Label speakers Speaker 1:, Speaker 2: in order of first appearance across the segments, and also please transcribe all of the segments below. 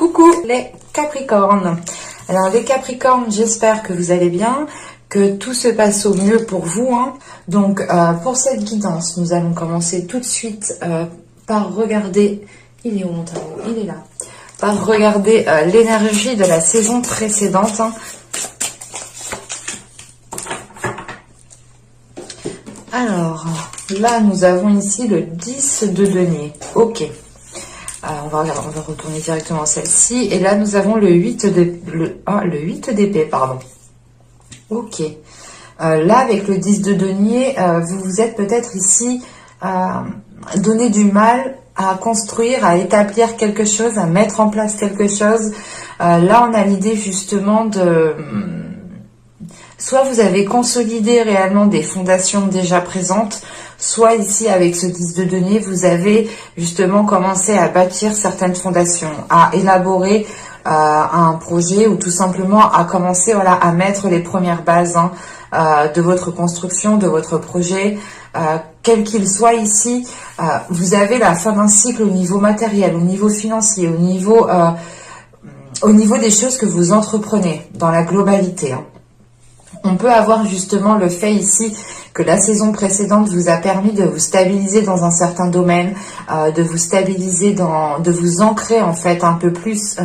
Speaker 1: Coucou les Capricornes. Alors les Capricornes, j'espère que vous allez bien, que tout se passe au mieux pour vous. Donc pour cette guidance, nous allons commencer tout de suite par regarder, il est où mon tarot? Il est là. Par regarder l'énergie de la saison précédente. Alors là, nous avons ici le 10 de denier. Ok. On va retourner directement celle-ci. Et là, nous avons le 8 d'épée, pardon. Ok. Là, avec le 10 de denier, vous vous êtes peut-être ici donné du mal à construire, à établir quelque chose, à mettre en place quelque chose. Là, on a l'idée justement de... Soit vous avez consolidé réellement des fondations déjà présentes, soit ici avec ce 10 de denier, vous avez justement commencé à bâtir certaines fondations, à élaborer un projet ou tout simplement à commencer à mettre les premières bases de votre construction, de votre projet, quel qu'il soit ici. Vous avez la fin d'un cycle au niveau matériel, au niveau financier, au niveau des choses que vous entreprenez dans la globalité. On peut avoir justement le fait ici que la saison précédente vous a permis de vous stabiliser dans un certain domaine, de vous stabiliser, de vous ancrer en fait un peu plus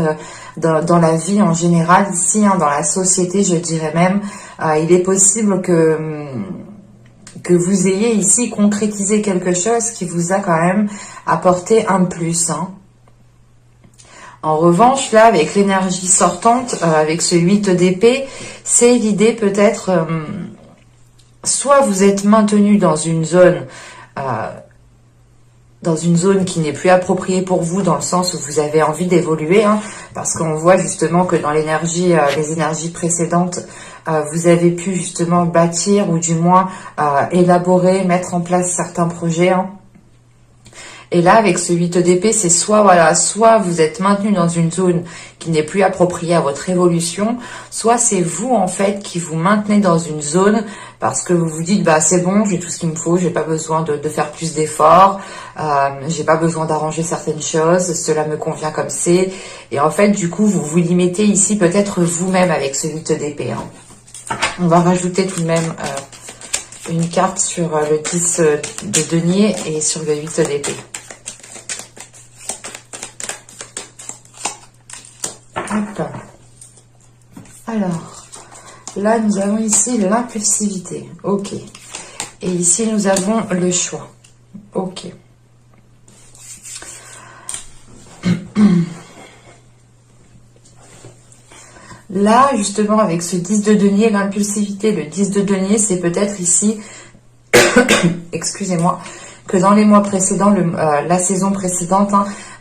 Speaker 1: dans la vie en général ici, dans la société je dirais même. Il est possible que vous ayez ici concrétisé quelque chose qui vous a quand même apporté un plus. En revanche, là, avec l'énergie sortante, avec ce 8 d'épée, c'est l'idée peut-être, soit vous êtes maintenu dans une zone qui n'est plus appropriée pour vous, dans le sens où vous avez envie d'évoluer, parce qu'on voit justement que dans l'énergie, les énergies précédentes, vous avez pu justement bâtir, ou du moins élaborer, mettre en place certains projets, Et là, avec ce 8 d'épée, c'est soit vous êtes maintenu dans une zone qui n'est plus appropriée à votre évolution, soit c'est vous, en fait, qui vous maintenez dans une zone parce que vous vous dites, bah, c'est bon, j'ai tout ce qu'il me faut, j'ai pas besoin de faire plus d'efforts, j'ai pas besoin d'arranger certaines choses, cela me convient comme c'est. Et en fait, du coup, vous vous limitez ici peut-être vous-même avec ce 8 d'épée. On va rajouter tout de même une carte sur le 10 de denier et sur le 8 d'épée. Hop. Alors, là, nous avons ici l'impulsivité. Ok. Et ici, nous avons le choix. Ok. Là, justement, avec ce 10 de denier, l'impulsivité, le 10 de denier, c'est peut-être ici, excusez-moi, que dans les mois précédents, la saison précédente,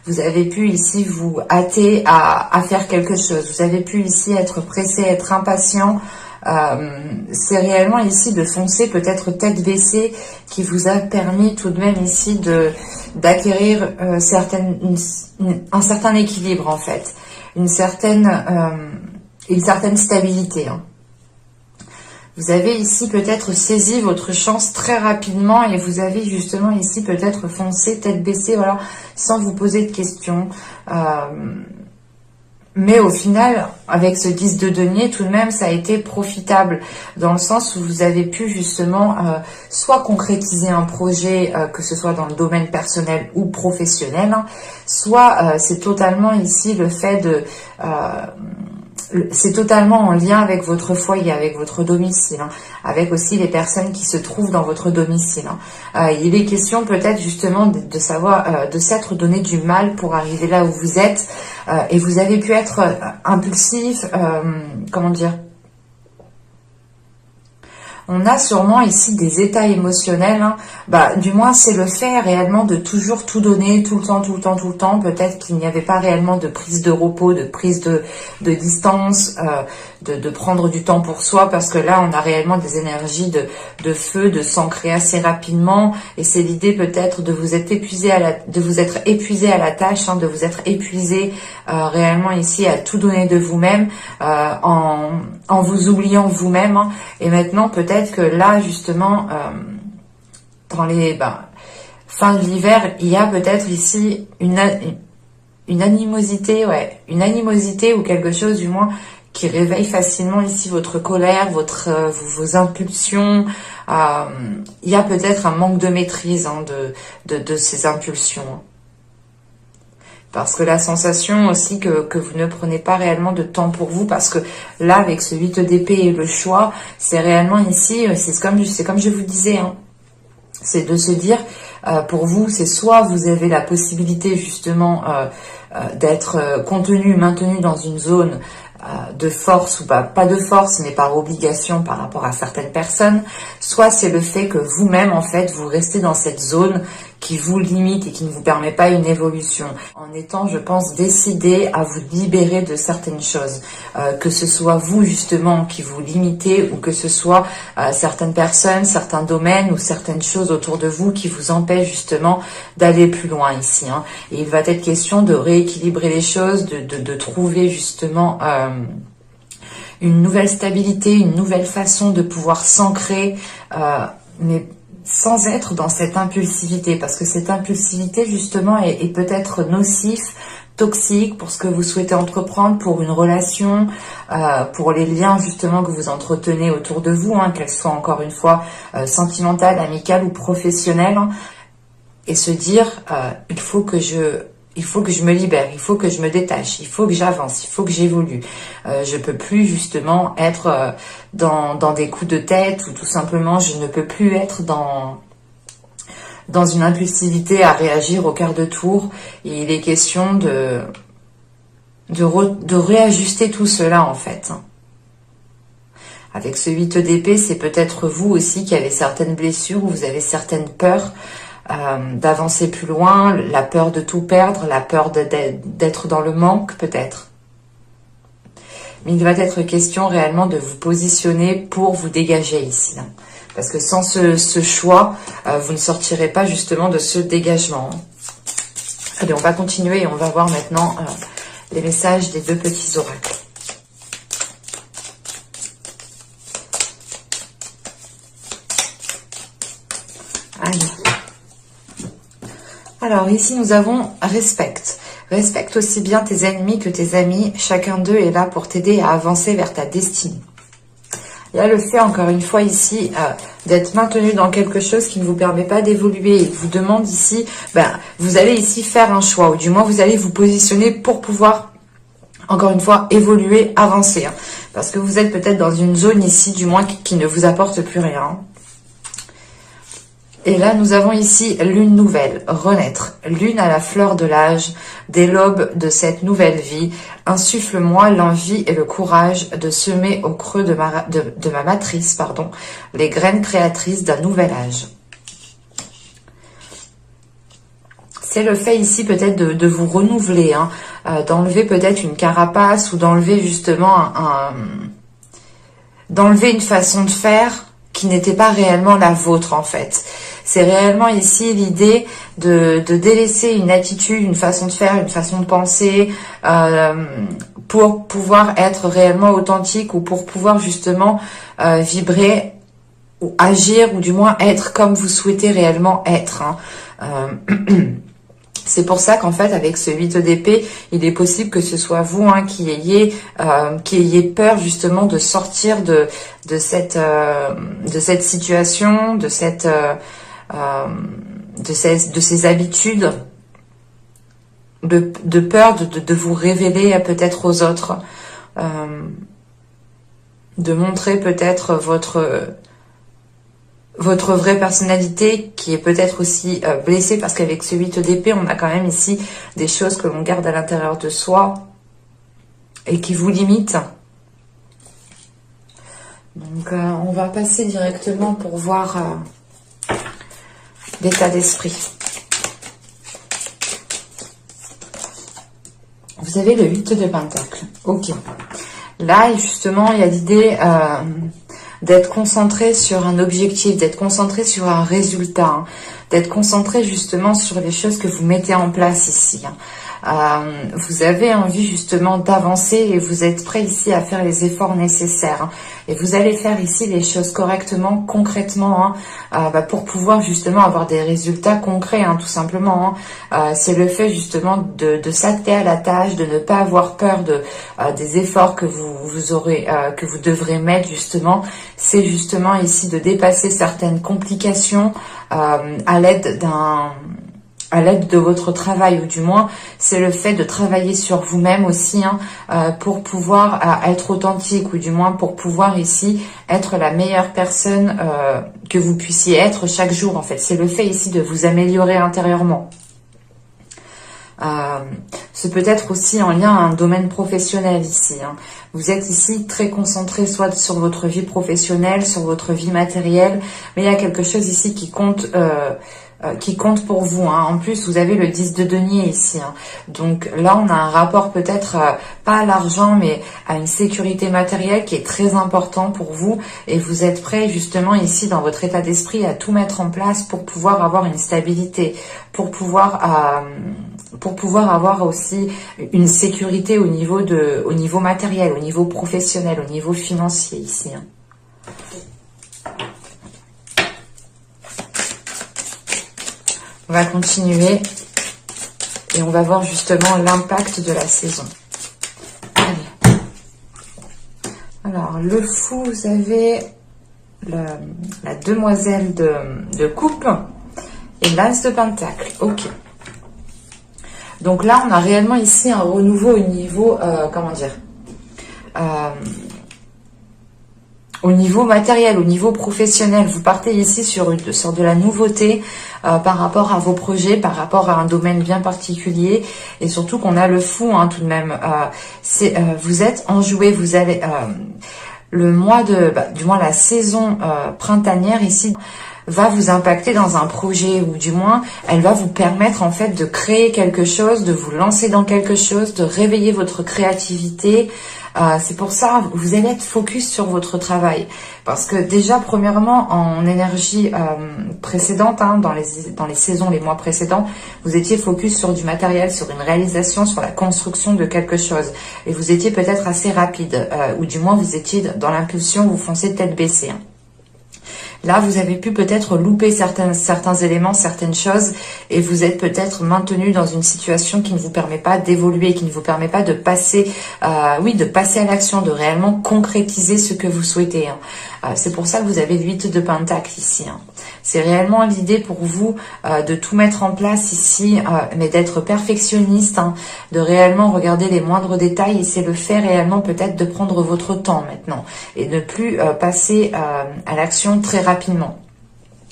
Speaker 1: vous avez pu ici vous hâter à faire quelque chose. Vous avez pu ici être pressé, être impatient. C'est réellement ici de foncer, peut-être tête baissée, qui vous a permis tout de même ici d'acquérir un certain équilibre en fait, une certaine stabilité. Vous avez ici peut-être saisi votre chance très rapidement et vous avez justement ici peut-être foncé tête baissée, voilà, sans vous poser de questions. Mais au final, avec ce 10 de denier, tout de même, ça a été profitable dans le sens où vous avez pu justement soit concrétiser un projet, que ce soit dans le domaine personnel ou professionnel, soit c'est totalement ici le fait de... c'est totalement en lien avec votre foyer, avec votre domicile, avec aussi les personnes qui se trouvent dans votre domicile. Il est question peut-être justement de savoir, de s'être donné du mal pour arriver là où vous êtes, et vous avez pu être impulsif, comment dire, on a sûrement ici des états émotionnels, du moins c'est le fait réellement de toujours tout donner, tout le temps. Peut-être qu'il n'y avait pas réellement de prise de repos, de prise de distance, de prendre du temps pour soi, parce que là on a réellement des énergies de feu, de s'ancrer assez rapidement, et c'est l'idée peut-être de vous être épuisé à la tâche, de vous être épuisé réellement ici à tout donner de vous-même, en vous oubliant vous-même, et maintenant peut-être que là justement dans les fin de l'hiver, il y a peut-être ici une animosité, ouais, une animosité ou quelque chose du moins qui réveille facilement ici votre colère, vos impulsions. Il y a peut-être un manque de maîtrise hein, de ces impulsions. Parce que la sensation aussi que vous ne prenez pas réellement de temps pour vous, parce que là, avec ce 8 d'épée et le choix, c'est réellement ici, c'est comme je vous disais, hein, c'est de se dire, pour vous, c'est soit vous avez la possibilité justement d'être contenu, maintenu dans une zone de force ou pas de force mais par obligation par rapport à certaines personnes, soit c'est le fait que vous-même en fait vous restez dans cette zone qui vous limite et qui ne vous permet pas une évolution, en étant je pense décidé à vous libérer de certaines choses, que ce soit vous justement qui vous limitez ou que ce soit certaines personnes, certains domaines ou certaines choses autour de vous qui vous empêchent justement d'aller plus loin ici hein. Et il va être question de rééquilibrer les choses, de trouver justement une nouvelle stabilité, une nouvelle façon de pouvoir s'ancrer, mais sans être dans cette impulsivité, parce que cette impulsivité justement est peut-être nocif, toxique pour ce que vous souhaitez entreprendre, pour une relation, pour les liens justement que vous entretenez autour de vous, hein, qu'elles soient encore une fois sentimentales, amicales ou professionnelles, hein, et se dire il faut que je me libère, il faut que je me détache, il faut que j'avance, il faut que j'évolue. Je peux plus justement être dans des coups de tête ou tout simplement je ne peux plus être dans une impulsivité à réagir au quart de tour. Et il est question de réajuster tout cela en fait. Avec ce 8 d'épée, c'est peut-être vous aussi qui avez certaines blessures ou vous avez certaines peurs d'avancer plus loin, la peur de tout perdre, la peur d'être dans le manque peut-être. Mais il va être question réellement de vous positionner pour vous dégager ici. Hein. Parce que sans ce choix, vous ne sortirez pas justement de ce dégagement. Allez, on va continuer et on va voir maintenant les messages des deux petits oracles. Allez. Alors ici nous avons respecte. Respecte aussi bien tes ennemis que tes amis. Chacun d'eux est là pour t'aider à avancer vers ta destinée. Il y a le fait encore une fois ici d'être maintenu dans quelque chose qui ne vous permet pas d'évoluer. Il vous demande ici, vous allez ici faire un choix ou du moins vous allez vous positionner pour pouvoir encore une fois évoluer, avancer. Hein, parce que vous êtes peut-être dans une zone ici du moins qui ne vous apporte plus rien. Hein. Et là, nous avons ici lune nouvelle, renaître, lune à la fleur de l'âge, dès l'aube de cette nouvelle vie. Insuffle-moi l'envie et le courage de semer au creux de ma matrice, les graines créatrices d'un nouvel âge. C'est le fait ici peut-être de vous renouveler, hein, d'enlever peut-être une carapace ou d'enlever justement d'enlever une façon de faire qui n'était pas réellement la vôtre en fait. C'est réellement ici l'idée de délaisser une attitude, une façon de faire, une façon de penser pour pouvoir être réellement authentique ou pour pouvoir justement vibrer ou agir ou du moins être comme vous souhaitez réellement être. Hein. C'est pour ça qu'en fait, avec ce 8 d'épée, il est possible que ce soit vous hein, qui ayez peur justement de sortir de cette situation, de ces habitudes, de peur de vous révéler peut-être aux autres, de montrer peut-être votre vraie personnalité qui est peut-être aussi blessée parce qu'avec ce 8 d'épée, on a quand même ici des choses que l'on garde à l'intérieur de soi et qui vous limitent. Donc, on va passer directement pour voir l'état d'esprit. Vous avez le 8 de Pentacle. Ok. Là, justement, il y a l'idée d'être concentré sur un objectif, d'être concentré sur un résultat, hein, d'être concentré justement sur les choses que vous mettez en place ici. Hein. Vous avez envie justement d'avancer et vous êtes prêt ici à faire les efforts nécessaires. Hein. Et vous allez faire ici les choses correctement, concrètement, hein, pour pouvoir justement avoir des résultats concrets, hein, tout simplement. Hein. C'est le fait justement de s'atteler à la tâche, de ne pas avoir peur des efforts que vous aurez, que vous devrez mettre justement. C'est justement ici de dépasser certaines complications à l'aide de votre travail, ou du moins c'est le fait de travailler sur vous-même aussi, hein, pour pouvoir être authentique, ou du moins pour pouvoir ici être la meilleure personne que vous puissiez être chaque jour. En fait, c'est le fait ici de vous améliorer intérieurement. C'est peut-être aussi en lien à un domaine professionnel ici. Hein. Vous êtes ici très concentré soit sur votre vie professionnelle, sur votre vie matérielle, mais il y a quelque chose ici qui compte pour vous. Hein. En plus, vous avez le 10 de denier ici. Hein. Donc là, on a un rapport peut-être pas à l'argent, mais à une sécurité matérielle qui est très important pour vous. Et vous êtes prêt justement ici dans votre état d'esprit à tout mettre en place pour pouvoir avoir une stabilité, pour pouvoir avoir aussi une sécurité au niveau matériel, au niveau professionnel, au niveau financier ici. Hein. On va continuer et on va voir justement l'impact de la saison. Allez. Alors, le fou, vous avez la demoiselle de coupe et l'as de pentacle. Ok. Donc là, on a réellement ici un renouveau au niveau, au niveau matériel, au niveau professionnel. Vous partez ici sur de la nouveauté par rapport à vos projets, par rapport à un domaine bien particulier. Et surtout qu'on a le fou, hein, tout de même. Vous êtes enjoué, vous allez... le mois du moins la saison printanière ici va vous impacter dans un projet, ou du moins elle va vous permettre en fait de créer quelque chose, de vous lancer dans quelque chose, de réveiller votre créativité. C'est pour ça vous allez être focus sur votre travail, parce que déjà premièrement en énergie précédente, hein, dans les saisons, les mois précédents, vous étiez focus sur du matériel, sur une réalisation, sur la construction de quelque chose, et vous étiez peut-être assez rapide, ou du moins vous étiez dans l'impulsion, vous foncez tête baissée. Hein. Là, vous avez pu peut-être louper certains éléments, certaines choses, et vous êtes peut-être maintenu dans une situation qui ne vous permet pas d'évoluer, qui ne vous permet pas de passer, de passer à l'action, de réellement concrétiser ce que vous souhaitez. Hein. C'est pour ça que vous avez le 8 de pentacle ici. Hein. C'est réellement l'idée pour vous de tout mettre en place ici, mais d'être perfectionniste, hein, de réellement regarder les moindres détails, et c'est le fait réellement peut-être de prendre votre temps maintenant et ne plus passer à l'action très rapidement.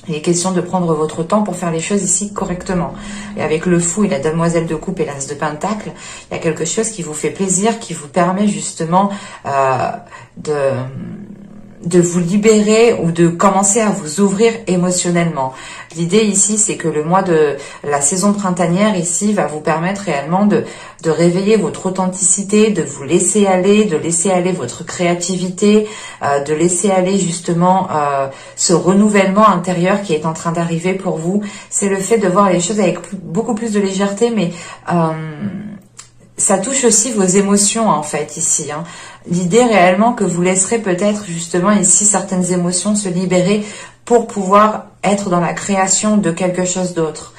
Speaker 1: Il est question de prendre votre temps pour faire les choses ici correctement. Et avec le fou et la demoiselle de coupe et l'as de pentacle, il y a quelque chose qui vous fait plaisir, qui vous permet justement de vous libérer ou de commencer à vous ouvrir émotionnellement. L'idée ici, c'est que le mois de la saison printanière ici va vous permettre réellement de réveiller votre authenticité, de vous laisser aller, de laisser aller votre créativité, de laisser aller justement ce renouvellement intérieur qui est en train d'arriver pour vous. C'est le fait de voir les choses avec beaucoup plus de légèreté, mais ça touche aussi vos émotions en fait ici. Hein. L'idée réellement que vous laisserez peut-être justement ici certaines émotions se libérer pour pouvoir être dans la création de quelque chose d'autre.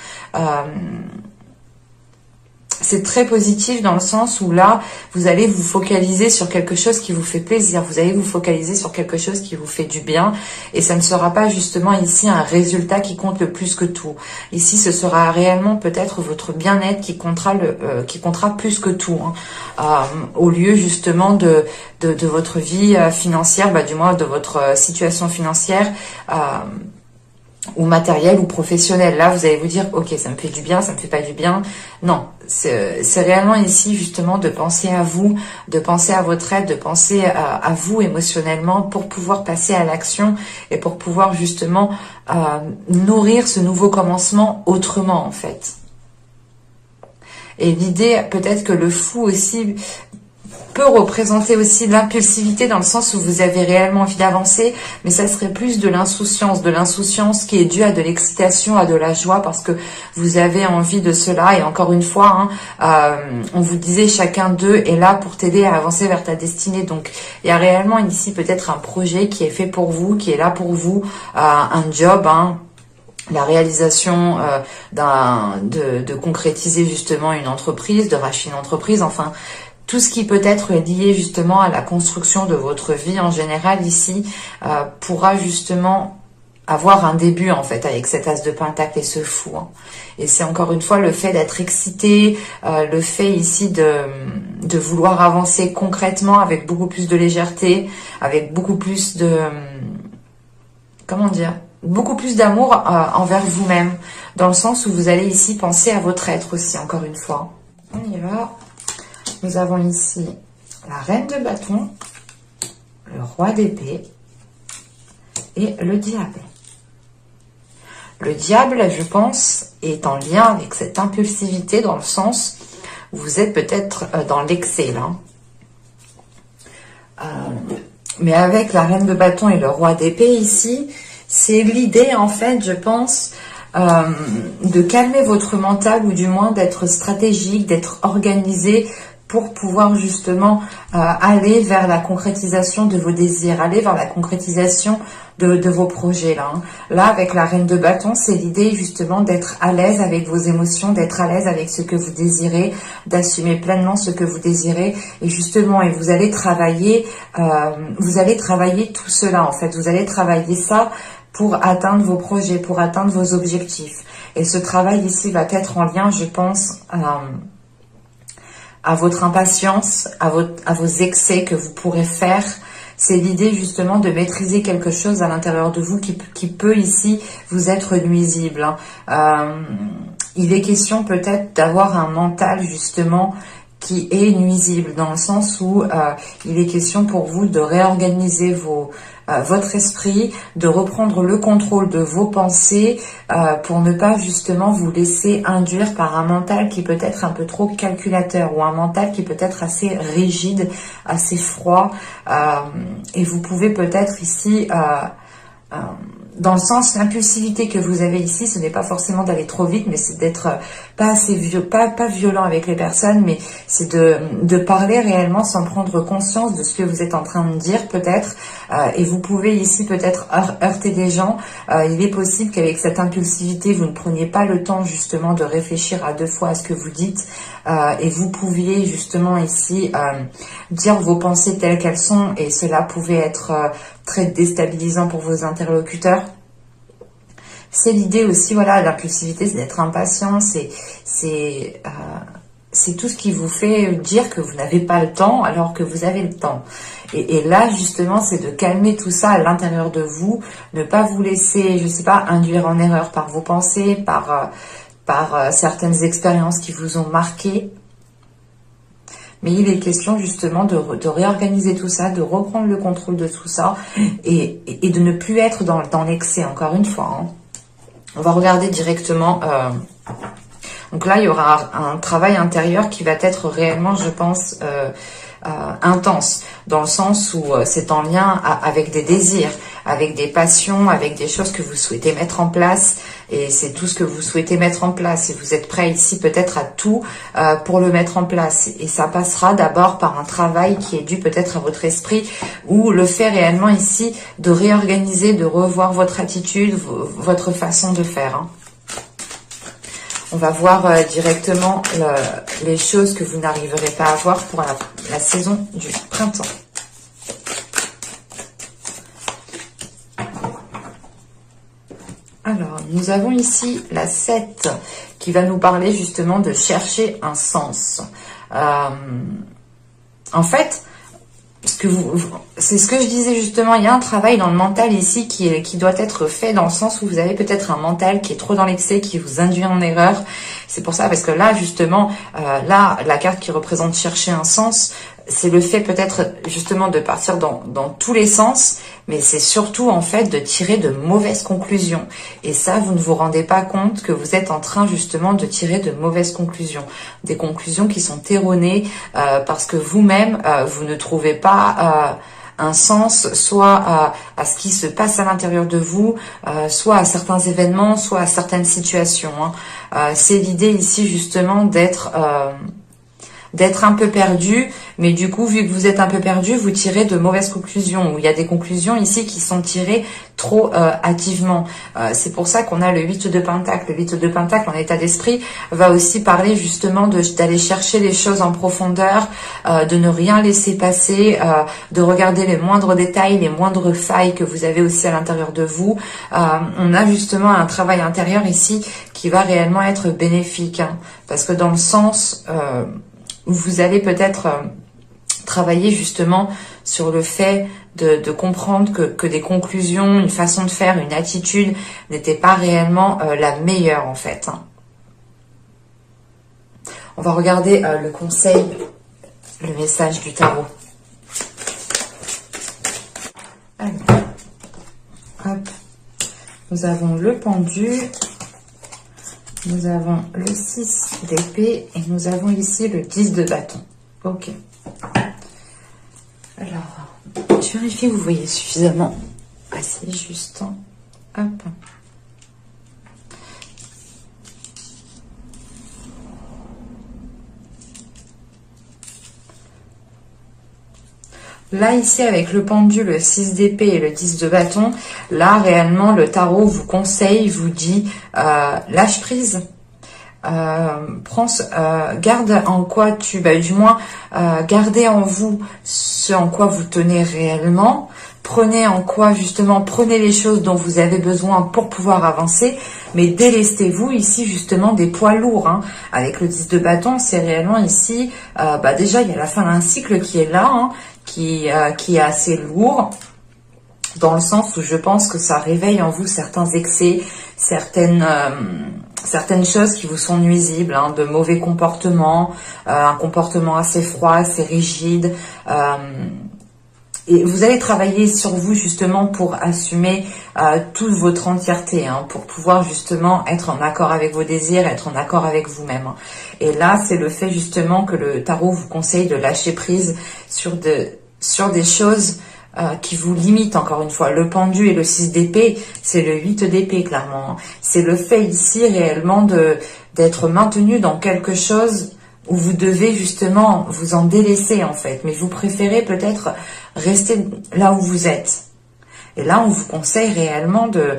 Speaker 1: C'est très positif dans le sens où là, vous allez vous focaliser sur quelque chose qui vous fait plaisir. Vous allez vous focaliser sur quelque chose qui vous fait du bien. Et ça ne sera pas justement ici un résultat qui compte le plus que tout. Ici, ce sera réellement peut-être votre bien-être qui comptera plus que tout. Hein. Au lieu justement de votre vie financière, du moins de votre situation financière, ou matériel ou professionnel. Là, vous allez vous dire, ok, ça me fait du bien, ça me fait pas du bien. Non, c'est réellement ici justement de penser à vous, de penser à votre aide, de penser à vous émotionnellement pour pouvoir passer à l'action et pour pouvoir justement nourrir ce nouveau commencement autrement en fait. Et l'idée, peut-être que le fou aussi peut représenter aussi l'impulsivité dans le sens où vous avez réellement envie d'avancer, mais ça serait plus de l'insouciance qui est due à de l'excitation, à de la joie, parce que vous avez envie de cela. Et encore une fois, on vous disait chacun d'eux est là pour t'aider à avancer vers ta destinée. Donc il y a réellement ici peut-être un projet qui est fait pour vous, qui est là pour vous, un job, la réalisation de concrétiser justement une entreprise, de racheter une entreprise, enfin tout ce qui peut être lié justement à la construction de votre vie en général ici pourra justement avoir un début en fait avec cet as de pentacle et ce fou. Et c'est encore une fois le fait d'être excité, le fait ici de vouloir avancer concrètement avec beaucoup plus de légèreté, avec beaucoup plus de... comment dire, beaucoup plus d'amour envers vous-même, dans le sens où vous allez ici penser à votre être aussi, encore une fois. On y va. Nous avons ici la reine de bâton, le roi d'épée et le diable. Le diable, je pense, est en lien avec cette impulsivité dans le sens où vous êtes peut-être dans l'excès là. Mais avec la reine de bâton et le roi d'épée ici, c'est l'idée en fait, je pense, de calmer votre mental ou du moins d'être stratégique, d'être organisé pour pouvoir justement aller vers la concrétisation de vos désirs, aller vers la concrétisation de vos projets là. Là, avec la reine de bâton, c'est l'idée justement d'être à l'aise avec vos émotions, d'être à l'aise avec ce que vous désirez, d'assumer pleinement ce que vous désirez et justement, et vous allez travailler tout cela en fait, vous allez travailler ça pour atteindre vos projets, pour atteindre vos objectifs. Et ce travail ici va être en lien, je pense, à votre impatience, à vos excès que vous pourrez faire. C'est l'idée justement de maîtriser quelque chose à l'intérieur de vous qui peut ici vous être nuisible. Il est question peut-être d'avoir un mental justement qui est nuisible, dans le sens où il est question pour vous de réorganiser votre esprit, de reprendre le contrôle de vos pensées pour ne pas justement vous laisser induire par un mental qui peut être un peu trop calculateur ou un mental qui peut être assez rigide, assez froid. Et vous pouvez peut-être ici... dans le sens, l'impulsivité que vous avez ici, ce n'est pas forcément d'aller trop vite, mais c'est d'être pas assez pas violent avec les personnes, mais c'est de parler réellement sans prendre conscience de ce que vous êtes en train de dire peut-être. Et vous pouvez ici peut-être heurter des gens. Il est possible qu'avec cette impulsivité, vous ne preniez pas le temps justement de réfléchir à deux fois à ce que vous dites. Et vous pouviez justement ici dire vos pensées telles qu'elles sont, et cela pouvait être très déstabilisant pour vos interlocuteurs. C'est l'idée aussi, voilà, l'impulsivité, c'est d'être impatient, c'est tout ce qui vous fait dire que vous n'avez pas le temps alors que vous avez le temps. Et là, justement, c'est de calmer tout ça à l'intérieur de vous, ne pas vous laisser, je sais pas, induire en erreur par vos pensées, par certaines expériences qui vous ont marqué. Mais il est question justement de réorganiser tout ça, de reprendre le contrôle de tout ça et de ne plus être dans l'excès, encore une fois. On va regarder directement. Donc là, il y aura un travail intérieur qui va être réellement, je pense, intense, dans le sens où c'est en lien avec des désirs, avec des passions, avec des choses que vous souhaitez mettre en place, et c'est tout ce que vous souhaitez mettre en place, et vous êtes prêt ici peut-être à tout pour le mettre en place, et ça passera d'abord par un travail qui est dû peut-être à votre esprit, ou le fait réellement ici de réorganiser, de revoir votre attitude, votre façon de faire. On va voir directement les choses que vous n'arriverez pas à voir pour la saison du printemps. Alors, nous avons ici la 7 qui va nous parler justement de chercher un sens. En fait, c'est ce que je disais justement, il y a un travail dans le mental ici qui doit être fait dans le sens où vous avez peut-être un mental qui est trop dans l'excès, qui vous induit en erreur, C'est pour ça, parce que là, justement, là, la carte qui représente chercher un sens, c'est le fait peut-être justement de partir dans tous les sens, mais c'est surtout en fait de tirer de mauvaises conclusions. Et ça, vous ne vous rendez pas compte que vous êtes en train justement de tirer de mauvaises conclusions. Des conclusions qui sont erronées parce que vous-même, vous ne trouvez pas... un sens, soit à ce qui se passe à l'intérieur de vous, soit à certains événements, soit à certaines situations. C'est l'idée ici justement d'être un peu perdu, mais du coup, vu que vous êtes un peu perdu, vous tirez de mauvaises conclusions, ou il y a des conclusions ici qui sont tirées trop hâtivement. C'est pour ça qu'on a le 8 de Pentacle. Le 8 de Pentacle, en état d'esprit, va aussi parler justement d'aller chercher les choses en profondeur, de ne rien laisser passer, de regarder les moindres détails, les moindres failles que vous avez aussi à l'intérieur de vous. On a justement un travail intérieur ici qui va réellement être bénéfique, hein, parce que dans le sens... vous allez peut-être travailler justement sur le fait de comprendre que des conclusions, une façon de faire, une attitude n'était pas réellement la meilleure en fait. On va regarder le conseil, le message du tarot. Alors, hop, nous avons le pendu. Nous avons le 6 d'épée et nous avons ici le 10 de bâton. Ok. Alors, je vérifie que vous voyez suffisamment. Assez juste. Hop. Là, ici, avec le pendu, le 6 d'épée et le 10 de bâton, là, réellement, le tarot vous conseille, vous dit, lâche prise. Garde en quoi gardez en vous ce en quoi vous tenez réellement. Prenez les choses dont vous avez besoin pour pouvoir avancer, mais délestez-vous ici justement des poids lourds. Hein. Avec le 10 de bâton, c'est réellement ici, déjà il y a la fin d'un cycle qui est là, hein, qui est assez lourd, dans le sens où je pense que ça réveille en vous certains excès, certaines choses qui vous sont nuisibles, hein, de mauvais comportements, un comportement assez froid, assez rigide. Et vous allez travailler sur vous justement pour assumer toute votre entièreté, hein, pour pouvoir justement être en accord avec vos désirs, être en accord avec vous-même. Et là, c'est le fait justement que le tarot vous conseille de lâcher prise sur des choses qui vous limitent, encore une fois. Le pendu et le 6 d'épée, c'est le 8 d'épée, clairement. C'est le fait ici réellement d'être maintenu dans quelque chose où vous devez justement vous en délaisser en fait, mais vous préférez peut-être rester là où vous êtes. Et là, on vous conseille réellement de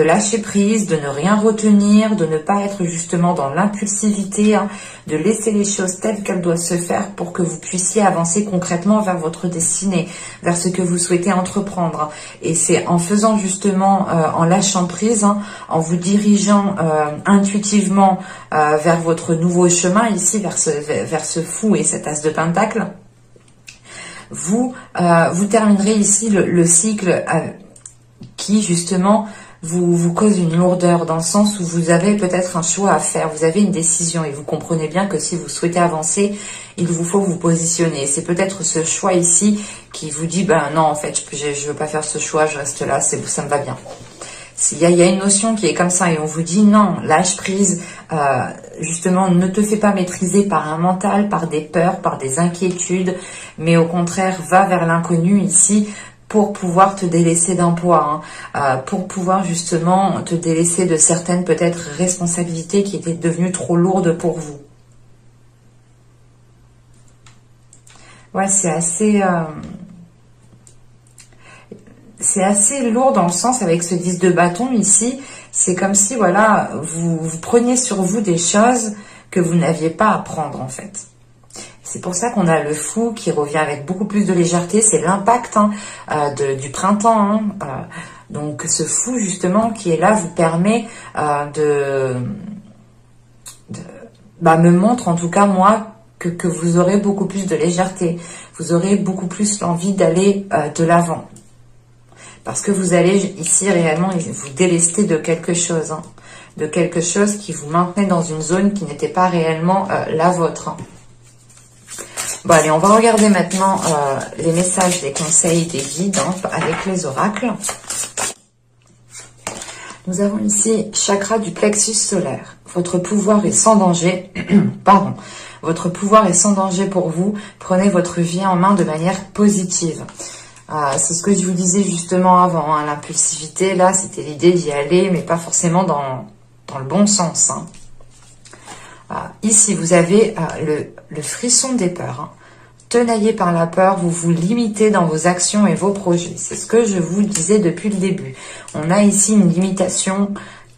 Speaker 1: lâcher prise, de ne rien retenir, de ne pas être justement dans l'impulsivité, hein, de laisser les choses telles qu'elles doivent se faire pour que vous puissiez avancer concrètement vers votre destinée, vers ce que vous souhaitez entreprendre. Et c'est en faisant justement, en lâchant prise, hein, en vous dirigeant intuitivement vers votre nouveau chemin, ici vers ce fou et cet as de pentacle, vous terminerez ici le cycle qui justement vous cause une lourdeur, dans le sens où vous avez peut-être un choix à faire, vous avez une décision et vous comprenez bien que si vous souhaitez avancer, il vous faut vous positionner. C'est peut-être ce choix ici qui vous dit, ben non, en fait, je veux pas faire ce choix, je reste là, ça me va bien. Il y a une notion qui est comme ça et on vous dit non, lâche prise, justement ne te fais pas maîtriser par un mental, par des peurs, par des inquiétudes, mais au contraire va vers l'inconnu ici pour pouvoir te délaisser d'un poids, hein, pour pouvoir justement te délaisser de certaines peut-être responsabilités qui étaient devenues trop lourdes pour vous. Ouais, c'est assez lourd dans le sens avec ce 10 de bâton ici. C'est comme si, voilà, vous preniez sur vous des choses que vous n'aviez pas à prendre en fait. C'est pour ça qu'on a le fou qui revient avec beaucoup plus de légèreté. C'est l'impact du printemps. Hein, donc ce fou justement qui est là vous permet me montre en tout cas moi que vous aurez beaucoup plus de légèreté. Vous aurez beaucoup plus l'envie d'aller de l'avant. Parce que vous allez ici réellement vous délester de quelque chose. Hein. de quelque chose qui vous maintenait dans une zone qui n'était pas réellement la vôtre. Bon, allez, on va regarder maintenant les messages, les conseils, des guides avec les oracles. Nous avons ici chakra du plexus solaire. Votre pouvoir est sans danger. Pardon. Votre pouvoir est sans danger pour vous. Prenez votre vie en main de manière positive. C'est ce que je vous disais justement avant. Hein. L'impulsivité, là, c'était l'idée d'y aller, mais pas forcément dans le bon sens. Hein. Ici, vous avez le frisson des peurs. Hein. Tenaillé par la peur, vous vous limitez dans vos actions et vos projets. C'est ce que je vous disais depuis le début. On a ici une limitation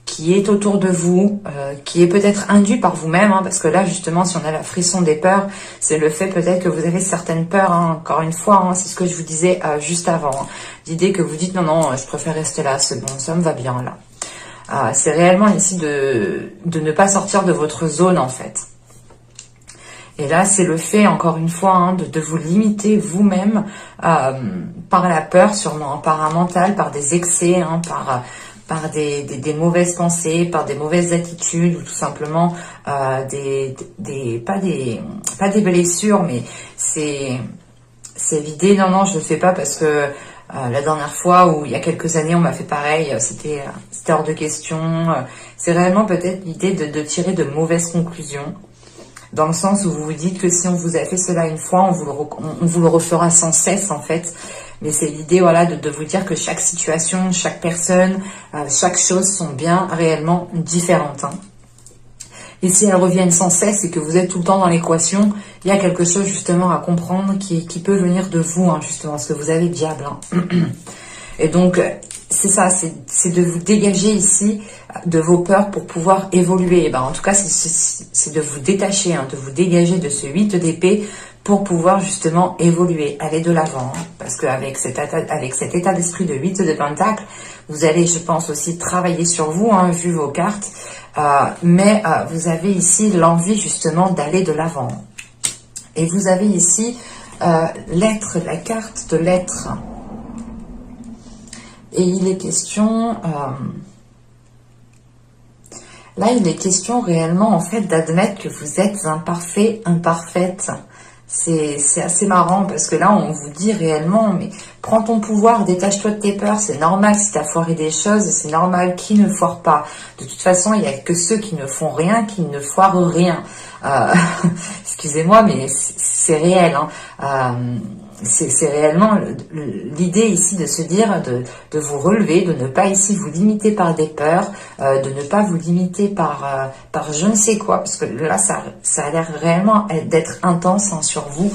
Speaker 1: qui est autour de vous, qui est peut-être induite par vous-même, hein, parce que là, justement, si on a la frisson des peurs, c'est le fait peut-être que vous avez certaines peurs, hein, encore une fois, hein, c'est ce que je vous disais juste avant. Hein. L'idée que vous dites, non, non, je préfère rester là, c'est bon, ça me va bien là. C'est réellement ici de ne pas sortir de votre zone, en fait. Et là, c'est le fait, encore une fois, hein, de vous limiter vous-même par la peur, sûrement, par un mental, par des excès, hein, par des mauvaises pensées, par des mauvaises attitudes, ou tout simplement pas des blessures, mais c'est l'idée, non, non, je le fais pas parce que la dernière fois, ou il y a quelques années, on m'a fait pareil, c'était hors de question. C'est réellement peut-être l'idée de tirer de mauvaises conclusions. Dans le sens où vous vous dites que si on vous a fait cela une fois, on vous le refera sans cesse en fait. Mais c'est l'idée voilà, de vous dire que chaque situation, chaque personne, chaque chose sont bien réellement différentes. Hein. Et si elles reviennent sans cesse et que vous êtes tout le temps dans l'équation, il y a quelque chose justement à comprendre qui peut venir de vous, hein, justement, parce que vous avez le diable. Hein. Et donc, c'est ça, c'est de vous dégager ici de vos peurs pour pouvoir évoluer. Et ben, en tout cas, c'est de vous détacher, hein, de vous dégager de ce 8 d'épée pour pouvoir justement évoluer, aller de l'avant. Hein, parce qu'avec cet état d'esprit de 8 de pentacle, vous allez, je pense, aussi travailler sur vous, hein, vu vos cartes. Mais vous avez ici l'envie justement d'aller de l'avant. Et vous avez ici l'être, la carte de l'être. Et il est question, là il est question réellement en fait d'admettre que vous êtes imparfait, imparfaite. C'est assez marrant parce que là on vous dit réellement, mais prends ton pouvoir, détache-toi de tes peurs, c'est normal si tu as foiré des choses, c'est normal, qui ne foire pas. De toute façon il n'y a que ceux qui ne font rien, qui ne foirent rien. Excusez-moi mais c'est réel. Hein. C'est réellement l'idée ici de se dire de vous relever, de ne pas ici vous limiter par des peurs, de ne pas vous limiter par je ne sais quoi, parce que là ça a l'air réellement d'être intense hein, sur vous,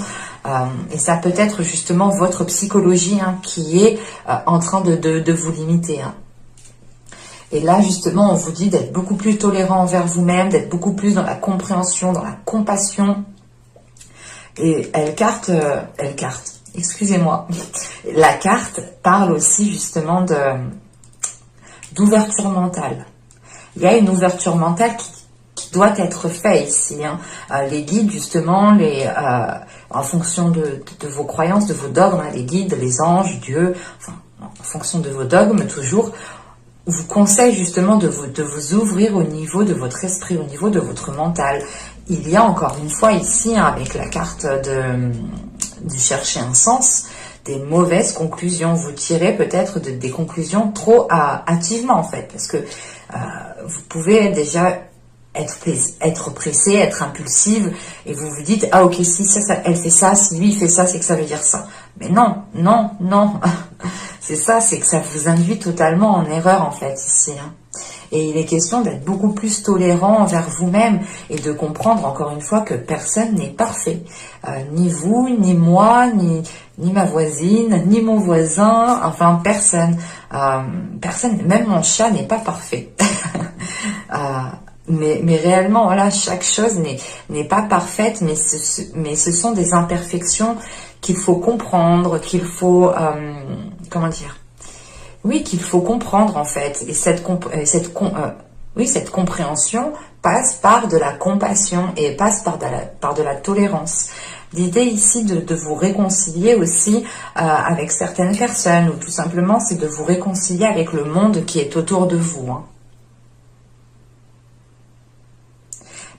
Speaker 1: et ça peut être justement votre psychologie hein, qui est en train de vous limiter. Hein. Et là, justement, on vous dit d'être beaucoup plus tolérant envers vous-même, d'être beaucoup plus dans la compréhension, dans la compassion. Et excusez-moi, la carte parle aussi justement d'ouverture mentale. Il y a une ouverture mentale qui doit être faite ici. Hein. Les guides, justement, en fonction de vos croyances, de vos dogmes, hein, les guides, les anges, Dieu, enfin, en fonction de vos dogmes, toujours, vous conseille justement de vous ouvrir au niveau de votre esprit, au niveau de votre mental. Il y a encore une fois ici, hein, avec la carte de chercher un sens, des mauvaises conclusions. Vous tirez peut-être des conclusions trop hâtivement en fait, parce que vous pouvez déjà être pressé, être impulsive, et vous vous dites, ah ok, si elle fait ça, si lui il fait ça, c'est que ça veut dire ça. Mais non, non, non, c'est ça, c'est que ça vous induit totalement en erreur en fait ici. Hein. Et il est question d'être beaucoup plus tolérant envers vous-même et de comprendre encore une fois que personne n'est parfait. Ni vous, ni moi, ni ma voisine, ni mon voisin, enfin personne. Personne, même mon chat n'est pas parfait. Mais réellement, voilà, chaque chose n'est pas parfaite, mais ce sont des imperfections qu'il faut comprendre, qu'il faut, comment dire, oui, qu'il faut comprendre en fait. Et cette compréhension passe par de la compassion et passe par de la tolérance. L'idée ici de vous réconcilier aussi avec certaines personnes, ou tout simplement c'est de vous réconcilier avec le monde qui est autour de vous. Hein.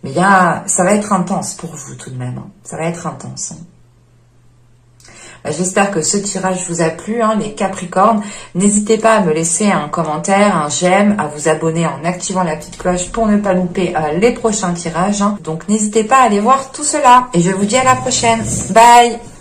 Speaker 1: Mais ça va être intense pour vous tout de même. Hein. Ça va être intense. Hein. J'espère que ce tirage vous a plu, hein, les Capricornes. N'hésitez pas à me laisser un commentaire, un j'aime, à vous abonner en activant la petite cloche pour ne pas louper les prochains tirages. Hein. Donc n'hésitez pas à aller voir tout cela. Et je vous dis à la prochaine. Bye!